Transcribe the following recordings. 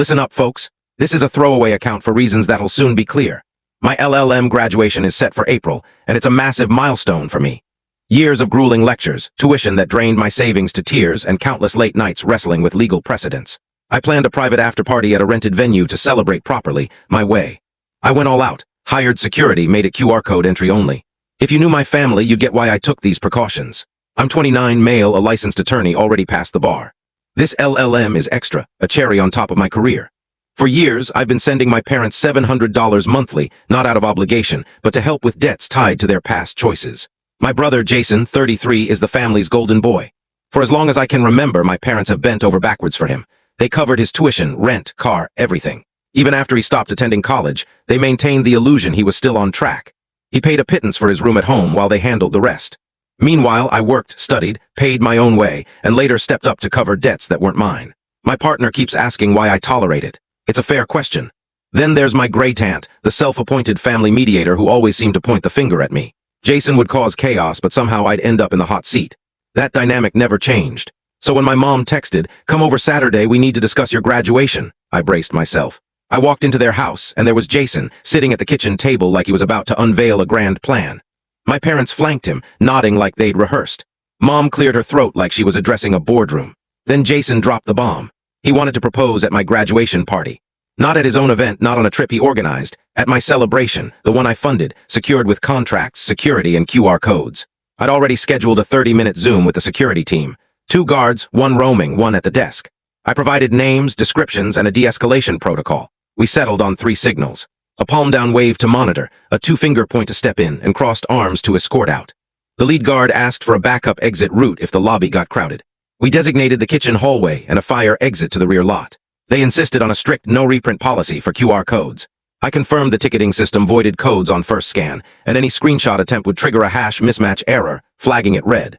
Listen up, folks. This is a throwaway account for reasons that'll soon be clear. My LLM graduation is set for April, and it's a massive milestone for me. Years of grueling lectures, tuition that drained my savings to tears, and countless late nights wrestling with legal precedents. I planned a private after-party at a rented venue to celebrate properly, my way. I went all out, hired security, made it QR code entry only. If you knew my family, you'd get why I took these precautions. I'm 29, male, a licensed attorney, already past the bar. This LLM is extra, a cherry on top of my career. For years, I've been sending my parents $700 monthly, not out of obligation, but to help with debts tied to their past choices. My brother, Jason, 33, is the family's golden boy. For as long as I can remember, my parents have bent over backwards for him. They covered his tuition, rent, car, everything. Even after he stopped attending college, they maintained the illusion he was still on track. He paid a pittance for his room at home while they handled the rest. Meanwhile, I worked, studied, paid my own way, and later stepped up to cover debts that weren't mine. My partner keeps asking why I tolerate it. It's a fair question. Then there's my great aunt, the self-appointed family mediator who always seemed to point the finger at me. Jason would cause chaos, but somehow I'd end up in the hot seat. That dynamic never changed. So when my mom texted, "Come over Saturday, we need to discuss your graduation," I braced myself. I walked into their house, and there was Jason, sitting at the kitchen table like he was about to unveil a grand plan. My parents flanked him, nodding like they'd rehearsed. Mom cleared her throat like she was addressing a boardroom. Then Jason dropped the bomb. He wanted to propose at my graduation party. Not at his own event, not on a trip he organized. At my celebration, the one I funded, secured with contracts, security, and QR codes. I'd already scheduled a 30-minute Zoom with the security team. 2 guards, 1 roaming, 1 at the desk. I provided names, descriptions, and a de-escalation protocol. We settled on 3 signals. A palm-down wave to monitor, a 2-finger point to step in, and crossed arms to escort out. The lead guard asked for a backup exit route if the lobby got crowded. We designated the kitchen hallway and a fire exit to the rear lot. They insisted on a strict no-reprint policy for QR codes. I confirmed the ticketing system voided codes on first scan, and any screenshot attempt would trigger a hash mismatch error, flagging it red.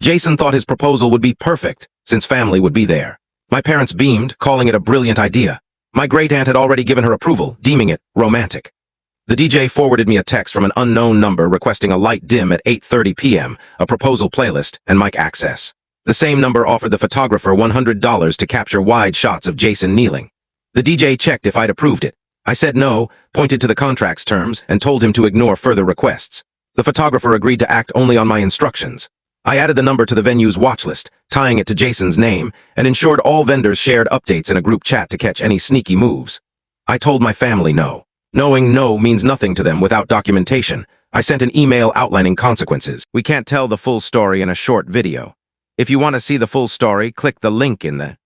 Jason thought his proposal would be perfect, since family would be there. My parents beamed, calling it a brilliant idea. My great-aunt had already given her approval, deeming it romantic. The DJ forwarded me a text from an unknown number requesting a light dim at 8:30 p.m., a proposal playlist, and mic access. The same number offered the photographer $100 to capture wide shots of Jason kneeling. The DJ checked if I'd approved it. I said no, pointed to the contract's terms, and told him to ignore further requests. The photographer agreed to act only on my instructions. I added the number to the venue's watch list, tying it to Jason's name, and ensured all vendors shared updates in a group chat to catch any sneaky moves. I told my family no. Knowing no means nothing to them without documentation, I sent an email outlining consequences. We can't tell the full story in a short video. If you want to see the full story, click the link in the